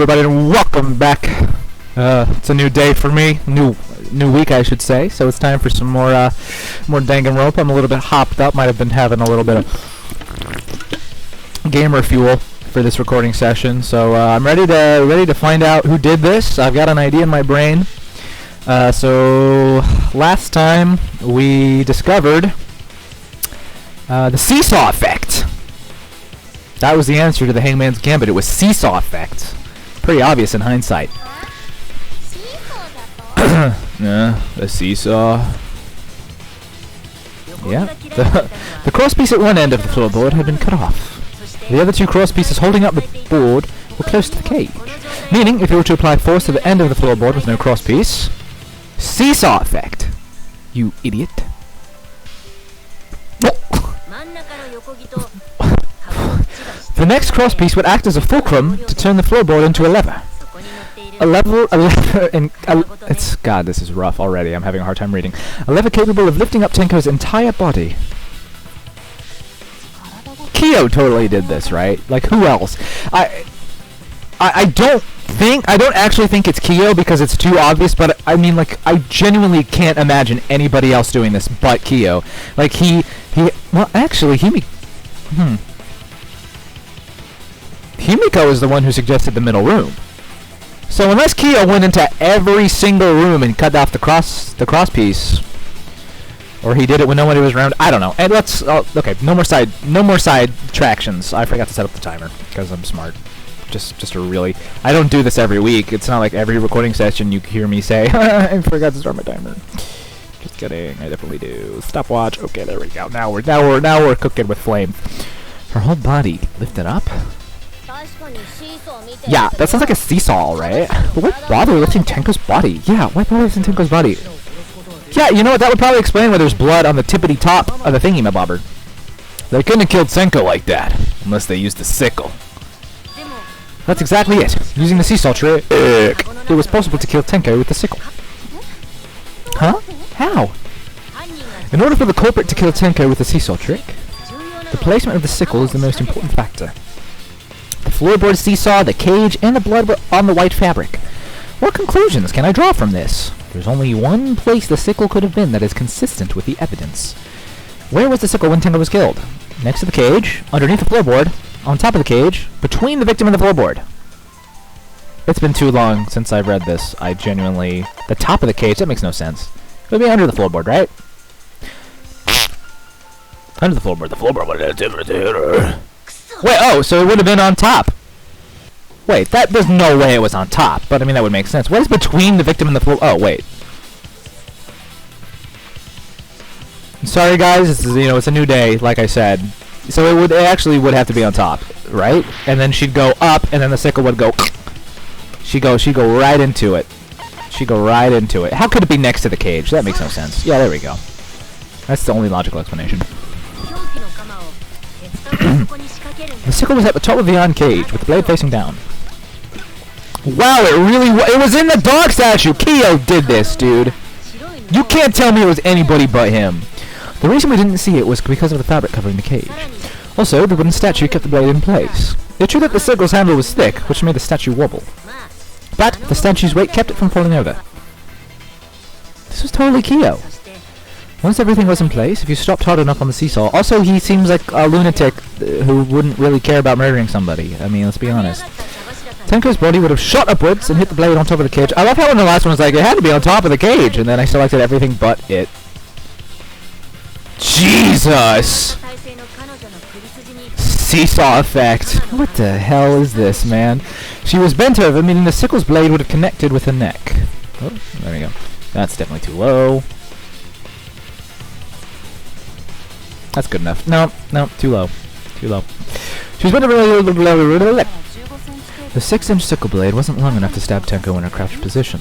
everybody, and welcome back. It's a new day for me, new week, I should say. So it's time for some more Danganronpa. I'm a little bit hopped up. Might have been having a little bit of gamer fuel for this recording session. So I'm ready to find out who did this. I've got an idea in my brain. So last time we discovered the seesaw effect. That was the answer to the Hangman's Gambit. It was seesaw effect. Pretty obvious in hindsight. Yeah, the seesaw. Yeah, the crosspiece at one end of the floorboard had been cut off. The other two crosspieces holding up the board were close to the cage. Meaning, if you were to apply force to the end of the floorboard with no crosspiece, seesaw effect. You idiot. The next crosspiece would act as a fulcrum to turn the floorboard into a lever. It's God, this is rough already. I'm having a hard time reading. A lever capable of lifting up Tenko's entire body. Kyo totally did this, right? Like, who else? I don't actually think it's Kyo because it's too obvious, but I mean, like, I genuinely can't imagine anybody else doing this but Kyo. Like, well, actually, Himiko is the one who suggested the middle room. So unless Kyo went into every single room and cut off the cross piece, or he did it when nobody was around, I don't know. And let's okay, no more side tractions. I forgot to set up the timer because I'm smart. Just a really, I don't do this every week. It's not like every recording session you hear me say I forgot to start my timer. Just kidding. I definitely do. Stopwatch. Okay, there we go. Now we're cooking with flame. Her whole body lifted up. Yeah, that sounds like a seesaw, right? But why bother lifting Tenko's body? Yeah, why bother lifting Tenko's body? Yeah, you know what? That would probably explain why there's blood on the tippity top of the thingy-mabobber. They couldn't have killed Tenko like that, unless they used the sickle. That's exactly it. Using the seesaw trick, it was possible to kill Tenko with the sickle. Huh? How? In order for the culprit to kill Tenko with the seesaw trick, the placement of the sickle is the most important factor. The floorboard seesaw, the cage, and the blood were on the white fabric. What conclusions can I draw from this? There's only one place the sickle could have been that is consistent with the evidence. Where was the sickle when Tenko was killed? Next to the cage, underneath the floorboard, on top of the cage, between the victim and the floorboard. It's been too long since I've read this. I genuinely... The top of the cage? That makes no sense. It would be under the floorboard, right? Under the floorboard. The floorboard would have been... Wait, oh, so it would have been on top. Wait, there's no way it was on top, but I mean, that would make sense. What is between the victim and the floor? Oh, wait. Sorry, guys, this is, it's a new day, like I said. So it actually would have to be on top, right? And then she'd go up, and then the sickle would go... She'd go right into it. She'd go right into it. How could it be next to the cage? That makes no sense. Yeah, there we go. That's the only logical explanation. The sickle was at the top of the iron cage, with the blade facing down. Wow, it was in the dog statue! Kyo did this, dude! You can't tell me it was anybody but him. The reason we didn't see it was because of the fabric covering the cage. Also, the wooden statue kept the blade in place. It's true that the sickle's handle was thick, which made the statue wobble. But the statue's weight kept it from falling over. This was totally Kyo. Once everything was in place, if you stopped hard enough on the seesaw... Also, he seems like a lunatic who wouldn't really care about murdering somebody. I mean, let's be honest. Tenko's body would have shot upwards and hit the blade on top of the cage. I love how in the last one was like, it had to be on top of the cage, and then I selected everything but it. Jesus! Seesaw effect. What the hell is this, man? She was bent over, meaning the sickle's blade would have connected with her neck. Oh, there we go. That's definitely too low. That's good enough. No, too low. Too low. She's been The 6-inch sickle blade wasn't long enough to stab Tenko in her crouched position,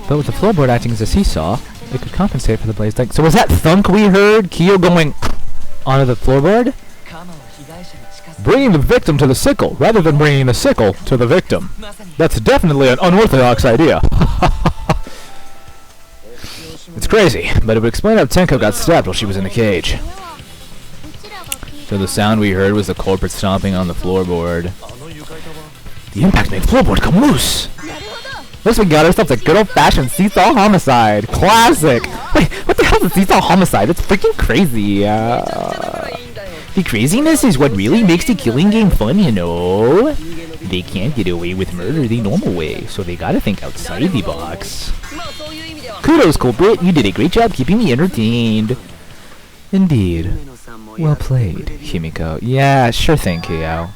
but with the floorboard acting as a seesaw, it could compensate for the blade's length. So was that thunk we heard? Kyo going onto the floorboard? Bringing the victim to the sickle, rather than bringing the sickle to the victim. That's definitely an unorthodox idea. It's crazy, but it would explain how Tenko got stabbed while she was in the cage. So the sound we heard was the culprit stomping on the floorboard. The impact made the floorboard come loose. Looks like we got ourselves a good old-fashioned seesaw homicide. Classic. Wait, what the hell is a seesaw homicide? That's freaking crazy. The craziness is what really makes the killing game fun, you know. They can't get away with murder the normal way, so they gotta think outside the box. Kudos, culprit. You did a great job keeping me entertained. Indeed. Well played, Himiko. Yeah, sure thing, Kyo.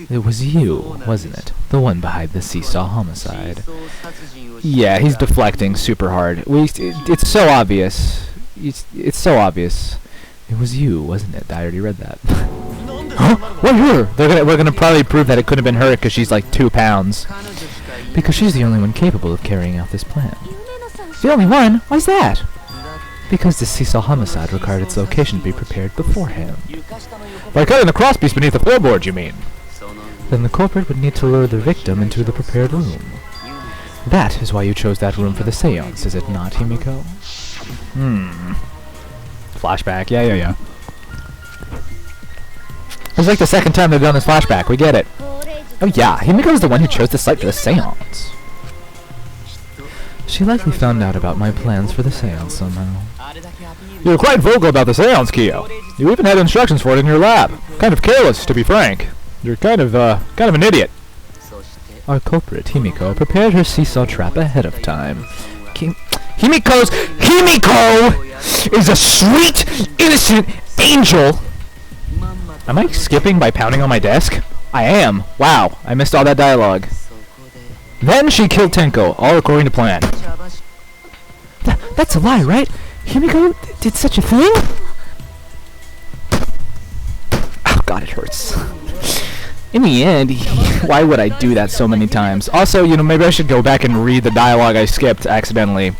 It was you, wasn't it? The one behind the seesaw homicide. Yeah, he's deflecting super hard. It's so obvious. It's so obvious. It was you, wasn't it? I already read that. Huh? What, her? We're gonna probably prove that it could have been her because she's like 2 pounds. Because she's the only one capable of carrying out this plan. The only one? Why's that? Because the seesaw homicide required its location to be prepared beforehand. By cutting the crosspiece beneath the floorboard, you mean? Then the culprit would need to lure the victim into the prepared room. That is why you chose that room for the seance, is it not, Himiko? Flashback, yeah. It's like the second time they've done this flashback, we get it. Oh yeah, Himiko's the one who chose the site for the seance. She likely found out about my plans for the seance somehow. You were quite vocal about the seance, Kyo. You even had instructions for it in your lab. Kind of careless, to be frank. You're kind of an idiot. Our culprit, Himiko, prepared her seesaw trap ahead of time. Himiko is a sweet, innocent angel. Am I skipping by pounding on my desk? I am. Wow, I missed all that dialogue. Then she killed Tenko, all according to plan. That's a lie, right? Himiko did such a thing? Oh god, it hurts. In the end, why would I do that so many times? Also, you know, maybe I should go back and read the dialogue I skipped accidentally.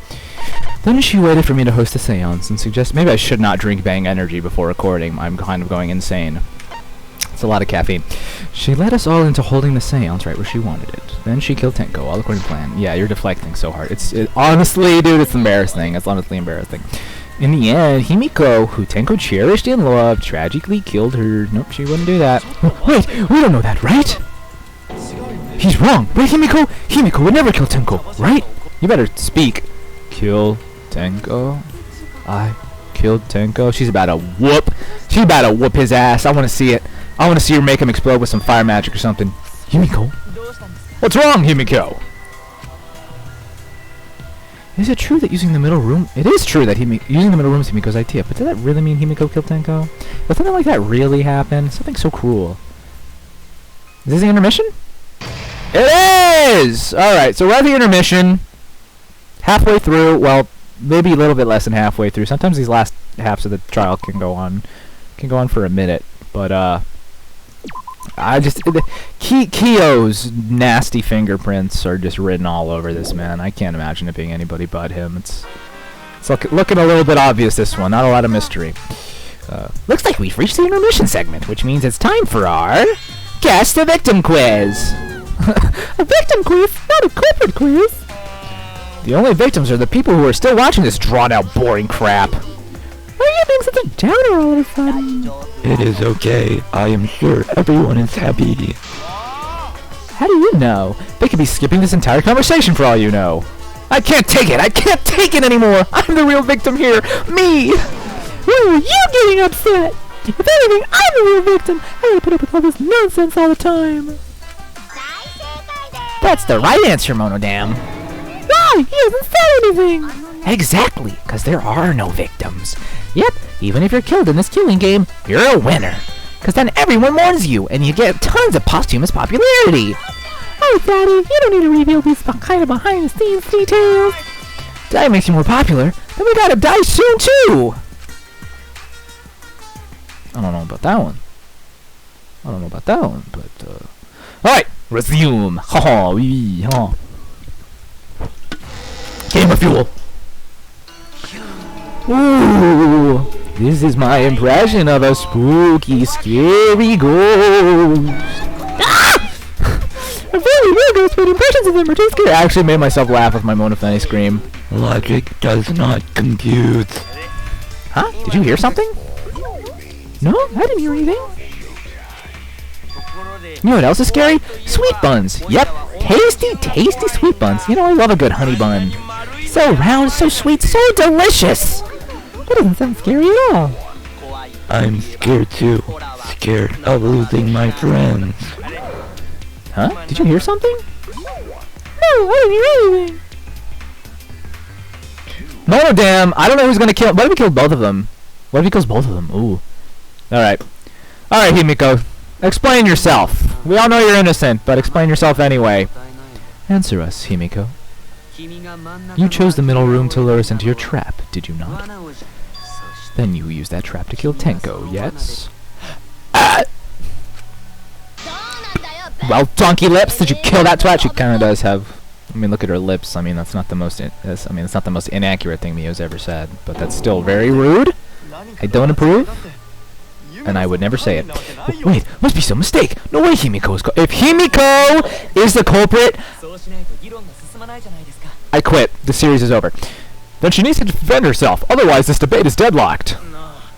Then she waited for me to host a seance and suggested maybe I should not drink Bang Energy before recording. I'm kind of going insane. It's a lot of caffeine. She led us all into holding the seance right where she wanted it. Then she killed Tenko, all according to plan. Yeah, you're deflecting so hard. Honestly, dude, it's embarrassing. It's honestly embarrassing. In the end, Himiko, who Tenko cherished and loved, tragically killed her. Nope, she wouldn't do that. Wait, we don't know that, right? He's wrong. Wait, Himiko? Himiko would never kill Tenko, right? You better speak. Kill Tenko? I killed Tenko? She's about to whoop. She's about to whoop his ass. I want to see it. I want to see her make him explode with some fire magic or something. Himiko? What's wrong, Himiko? Is it true that using the middle room... It is true that using the middle room is Himiko's idea, but does that really mean Himiko killed Tenko? Will something like that really happen? Something so cruel. Is this the intermission? It is! Alright, so we're at the intermission. Halfway through, well, maybe a little bit less than halfway through. Sometimes these last halves of the trial can go on for a minute, but Kyo's nasty fingerprints are just written all over this man. I can't imagine it being anybody but him. It's looking a little bit obvious, this one. Not a lot of mystery. Looks like we've reached the intermission segment, which means it's time for our Guess the Victim quiz. A victim quiz, not a culprit quiz. The only victims are the people who are still watching this drawn-out, boring crap. Why are you being such a downer all of a sudden? It is okay. I am sure everyone is happy. How do you know? They could be skipping this entire conversation for all you know. I can't take it! I can't take it anymore! I'm the real victim here! Me! Why are you getting upset? If anything, I'm the real victim! I gotta put up with all this nonsense all the time! That's the right answer, Monodam. Why? He hasn't said anything! Exactly, because there are no victims. Yep, even if you're killed in this killing game, you're a winner. Because then everyone mourns you, and you get tons of posthumous popularity. Oh, Daddy, you don't need to reveal these kind of behind-the-scenes details. That makes you more popular. Then we gotta die soon, too! I don't know about that one. But, Alright, resume. Haha, wee, ha. Gamer fuel. Ooh, this is my impression of a spooky, scary ghost. Ah! I'm very weird ghost, but impressions of them are too scary. I actually made myself laugh with my Monofenny scream. Logic does not compute. Huh? Did you hear something? No, I didn't hear anything. You know what else is scary? Sweet buns. Yep. Tasty, tasty sweet buns. You know, I love a good honey bun. So round, so sweet, so delicious. That doesn't sound scary at all. I'm scared too. Scared of losing my friends. Huh? Did you hear something? No, I didn't hear anything. No, damn. I don't know who's gonna kill. What if he kills both of them? What if he kills both of them? Ooh. Alright. Alright, Himiko. Explain yourself. We all know you're innocent, but explain yourself anyway. Answer us, Himiko. You chose the middle room to lure us into your trap, did you not? Then you used that trap to kill Tenko, yes? Well, donkey lips, did you kill that twat? She kinda does have... I mean, look at her lips. I mean, that's not the most... it's not the most inaccurate thing Mio's ever said, but that's still very rude. I don't approve. And I would never say it. Wait, must be some mistake. No way Himiko is... If Himiko is the culprit... I quit. The series is over. Then she needs to defend herself. Otherwise, this debate is deadlocked.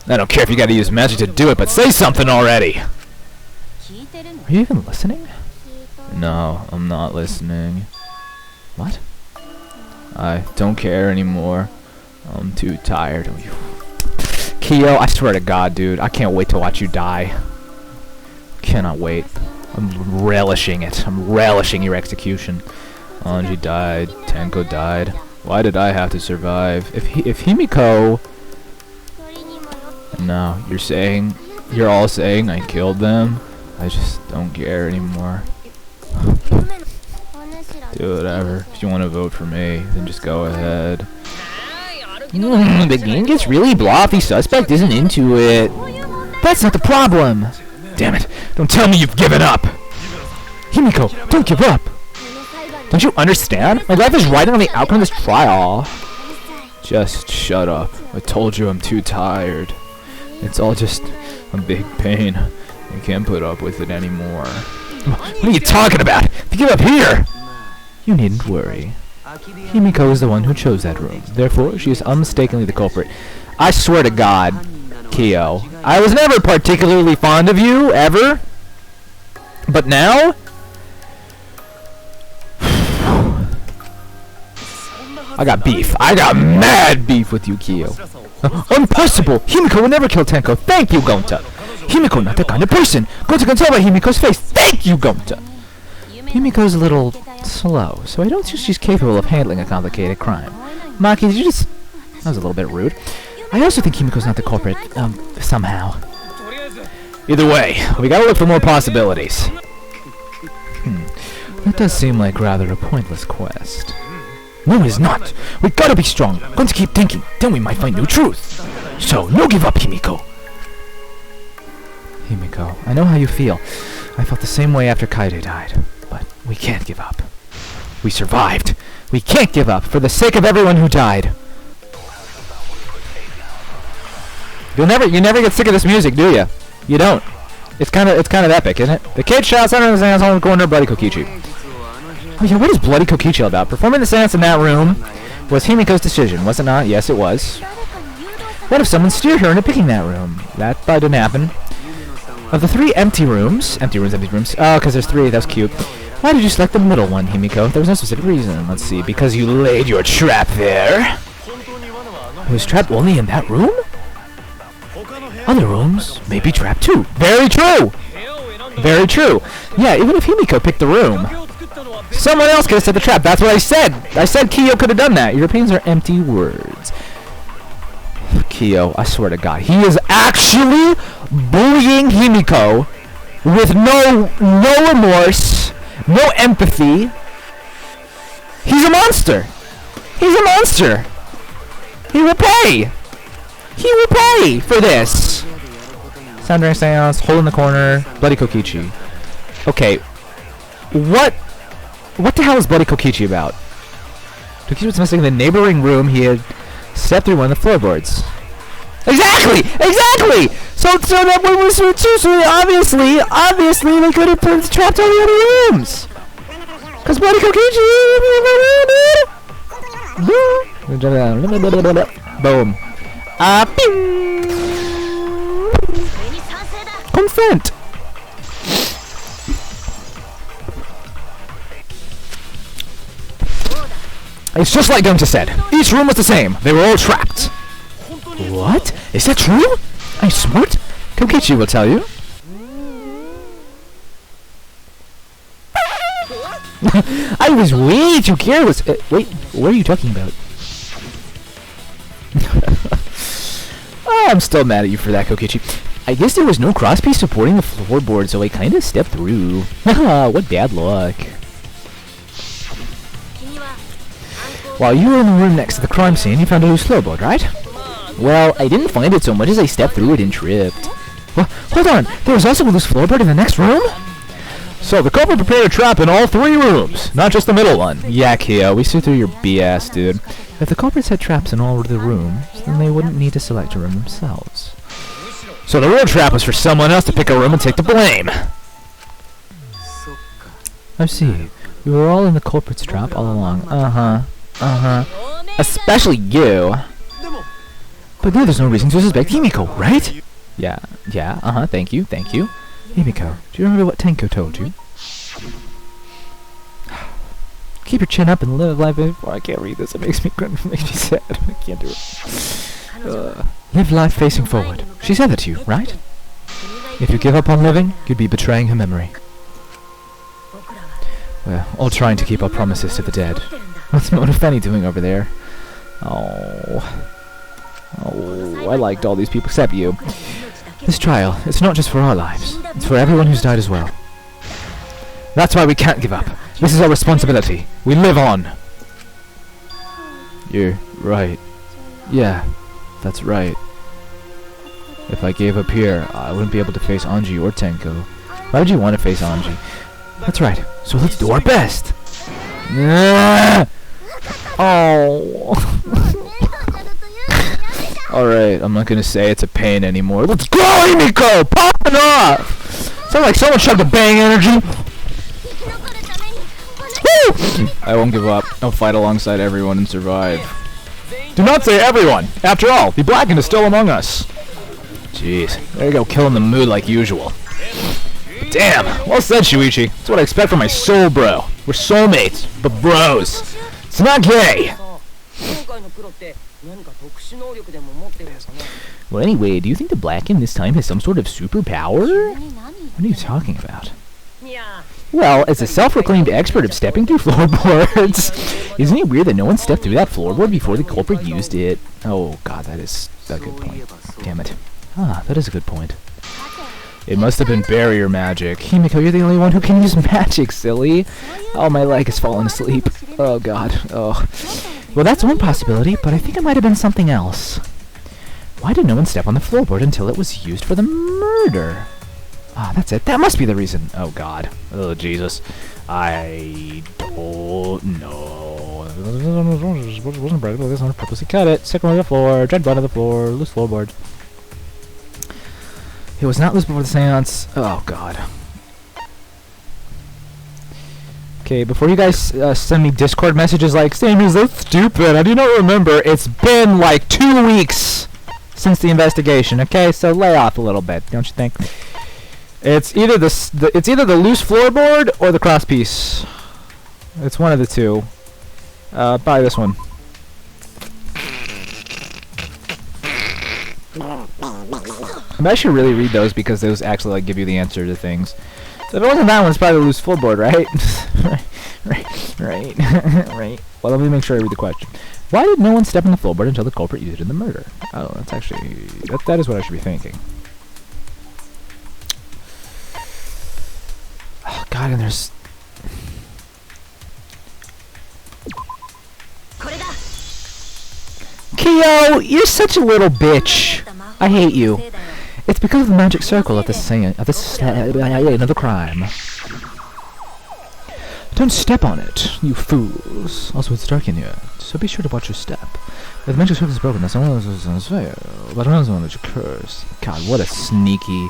I don't care if you gotta use magic to do it, but say something already. Are you even listening? No, I'm not listening. What? I don't care anymore. I'm too tired of you. Kyo, I swear to God, dude, I can't wait to watch you die. Cannot wait. I'm relishing it. I'm relishing your execution. Anji died. Tenko died. Why did I have to survive? If Himiko... No, you're all saying I killed them. I just don't care anymore. Do whatever. If you want to vote for me, then just go ahead. The game gets really blah if the suspect isn't into it. That's not the problem. Damn it. Don't tell me you've given up. Himiko, don't give up. Don't you understand? My life is riding on the outcome of this trial. Just shut up. I told you I'm too tired. It's all just a big pain. I can't put up with it anymore. What are you talking about? If you give up here! You needn't worry. Himiko is the one who chose that room. Therefore, she is unmistakably the culprit. I swear to God, Kyo, I was never particularly fond of you, ever. But now... I got beef. I got mad beef with you, Kyo. Impossible! Himiko will never kill Tenko. Thank you, Gonta. Himiko not that kind of person. Gonta can tell by Himiko's face. Thank you, Gonta. Himiko's a little slow, so I don't think she's capable of handling a complicated crime. Maki, did you just... That was a little bit rude. I also think Himiko's not the culprit, somehow. Either way, we gotta look for more possibilities. That does seem like rather a pointless quest. No, it is not. We gotta be strong. Going to keep thinking. Then we might find new truth. So, no give up, Himiko. Himiko, I know how you feel. I felt the same way after Kaide died. But we can't give up. We survived. We can't give up for the sake of everyone who died. You never get sick of this music, do you? You don't. It's kind of epic, isn't it? The kid shouts out of his hands on the corner, Bloody Kokichi. Oh yeah, what is Bloody Kokichi all about? Performing the seance in that room was Himiko's decision, was it not? Yes, it was. What if someone steered her into picking that room? That probably didn't happen. Of the 3 empty rooms... Empty rooms. Oh, because there's 3. That was cute. Why did you select the middle one, Himiko? There was no specific reason. Let's see. Because you laid your trap there. It was trapped only in that room? Other rooms may be trapped too. Very true! Very true. Yeah, even if Himiko picked the room, someone else could have set the trap. That's what I said. I said Kyo could have done that. Your opinions are empty words. Kyo, I swear to God, he is actually bullying Himiko with no remorse, no empathy. He's a monster. He's a monster. He will pay. He will pay for this. Sounding seance, hole in the corner, Bloody Kokichi. Okay, what the hell is Bloody Kokichi about? Kokichi was missing in the neighboring room. He had stepped through one of the floorboards. Exactly! Exactly! So that one was so obviously they could have put trapped all the other rooms. Cause Bloody Kokichi. Boom. Bing. Consent. It's just like Gunta said. Each room was the same. They were all trapped. What? Is that true? I'm smart. Kokichi will tell you. I was way too careless. Wait, what are you talking about? Oh, I'm still mad at you for that, Kokichi. I guess there was no crosspiece supporting the floorboard, so I kinda stepped through. Haha, what bad luck. While you were in the room next to the crime scene, you found a loose floorboard, right? Well, I didn't find it so much as I stepped through it and tripped. Well, hold on, there was also a loose floorboard in the next room? So the culprit prepared a trap in all 3 rooms, not just the middle one. Yeah, Keo, we see through your BS, dude. If the culprits had traps in all of the rooms, then they wouldn't need to select a room themselves. So the real trap was for someone else to pick a room and take the blame. I see. We were all in the culprit's trap all along. Especially you. But now there's no reason to suspect Himiko, right? Yeah, thank you. Himiko, do you remember what Tenko told you? Keep your chin up and live life before. I can't read this. It makes me sad. I can't do it. Live life facing forward. She said that to you, right? If you give up on living, you'd be betraying her memory. We're all trying to keep our promises to the dead. What's Mona Fenny doing over there? Oh, I liked all these people except you. This trial, it's not just for our lives. It's for everyone who's died as well. That's why we can't give up. This is our responsibility. We live on. You're right. Yeah, that's right. If I gave up here, I wouldn't be able to face Anji or Tenko. Why would you want to face Anji? That's right. So let's do our best. Oh. Alright, I'm not gonna say it's a pain anymore. Let's go, Himiko! Popping off! Sound like someone chugged a bang energy. Woo! I won't give up. I'll fight alongside everyone and survive. Do not say everyone! After all, the Blackened is still among us. Jeez, there you go, killing the mood like usual. Damn! Well said, Shuichi. That's what I expect from my soul bro. We're soulmates, but bros. It's not gay! Well, anyway, do you think the Blackened this time has some sort of superpower? What are you talking about? Well, as a self-proclaimed expert of stepping through floorboards, isn't it weird that no one stepped through that floorboard before the culprit used it? Oh god, that is a good point. Damn it. Ah, that is a good point. It must have been barrier magic. Himiko, you're the only one who can use magic, silly. Oh, my leg has fallen asleep. Oh god. Oh. Well, that's one possibility, but I think it might have been something else. Why did no one step on the floorboard until it was used for the murder? Ah, that's it. That must be the reason. Oh god. Oh Jesus. I don't know. Wasn't breakable. This one purposely cut it. Second on the floor. Dread blood on the floor. Loose floorboard. It was not loose before the seance. Oh god. Okay, before you guys send me Discord messages like, Samuel's so stupid, I do not remember. It's been like 2 weeks since the investigation. Okay, so lay off a little bit, don't you think? It's either the loose floorboard or the crosspiece. It's one of the two. Buy this one. I should really read those because those actually like give you the answer to things. So if it wasn't that one, it's probably the loose floorboard, right? right. Well, let me make sure I read the question. Why did no one step on the floorboard until the culprit used it in the murder? Oh, that's actually that is what I should be thinking. Oh god, and there's Kyo, you're such a little bitch. I hate you. It's because of the magic circle at the scene of the crime. Don't step on it, you fools. Also, it's dark in here, so be sure to watch your step. If the magic circle is broken, that's only one's fail, but another one is your curse. God, what a sneaky.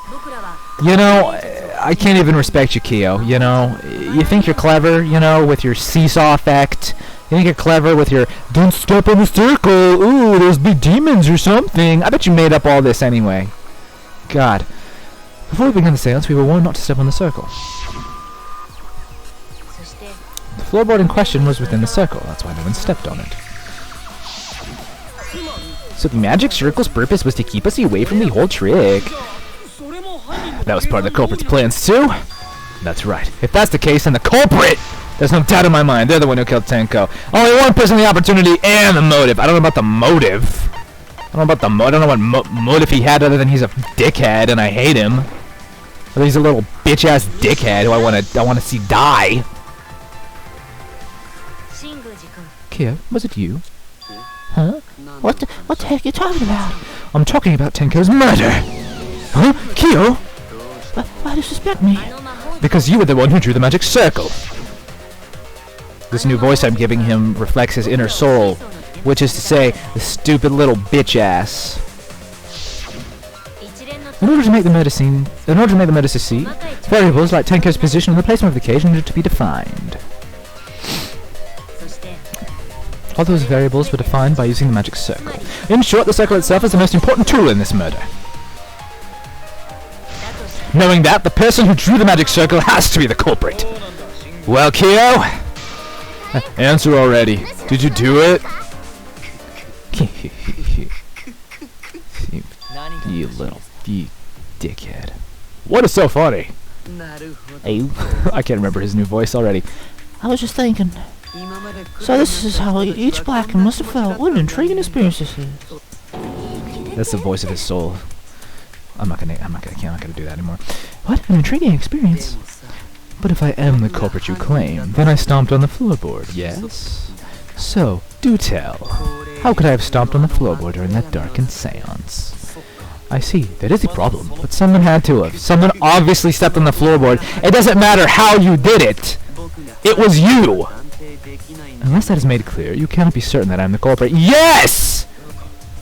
You know, I can't even respect you, Kyo. You know, you think you're clever, you know, with your seesaw effect. You think you're clever with your don't step on the circle. Ooh, there's big demons or something. I bet you made up all this anyway. God. Before we began the seance, we were warned not to step on the circle. The floorboard in question was within the circle, that's why no one stepped on it. So the magic circle's purpose was to keep us away from the whole trick. That was part of the culprit's plans too? That's right. If that's the case, then the culprit! There's no doubt in my mind, they're the one who killed Tenko. Only one person, the opportunity, and the motive. I don't know about the motive. I don't know what motive he had other than he's a dickhead and I hate him. Or he's a little bitch-ass dickhead who I wanna see die. Kyo, was it you? Huh? What the heck are you talking about? I'm talking about Tenko's murder. Huh? Kyo? Why do you suspect me? Because you were the one who drew the magic circle. This new voice I'm giving him reflects his inner soul, which is to say, the stupid little bitch ass. In order to make the murder succeed, variables like Tenko's position and the placement of the cage needed to be defined. All those variables were defined by using the magic circle. In short, the circle itself is the most important tool in this murder. Knowing that, the person who drew the magic circle has to be the culprit. Well, Kyo? Answer already. Did you do it? You dickhead. What is so funny? I can't remember his new voice already. I was just thinking. So this is how each black must have felt. What an intriguing experience this is. That's the voice of his soul. I'm not gonna do that anymore. What an intriguing experience. But if I am the culprit you claim, then I stomped on the floorboard, yes? So, do tell. How could I have stomped on the floorboard during that darkened seance? I see, that is the problem, but someone had to have. Someone obviously stepped on the floorboard. It doesn't matter how you did it! It was you! Unless that is made clear, you cannot be certain that I'm the culprit. Yes!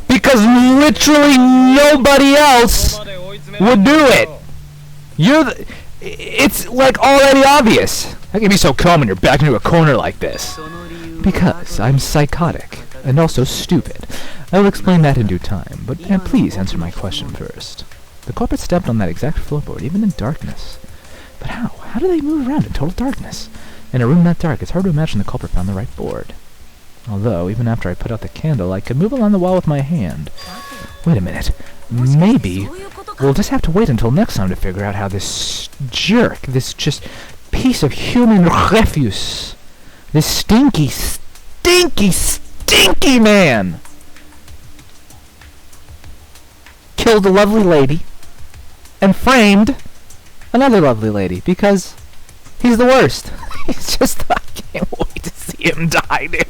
Because literally nobody else would do it! It's like already obvious. How can you be so calm when you're backed into a corner like this? Because I'm psychotic and also stupid. I will explain that in due time, but please answer my question first. The culprit stepped on that exact floorboard, even in darkness. But how? How do they move around in total darkness? In a room that dark, it's hard to imagine the culprit found the right board. Although, even after I put out the candle, I could move along the wall with my hand. Wait a minute. Maybe we'll just have to wait until next time to figure out how this jerk, this just piece of human refuse, this stinky, stinky, stinky man killed a lovely lady and framed another lovely lady because he's the worst. He's just, I can't wait to see him die, dude.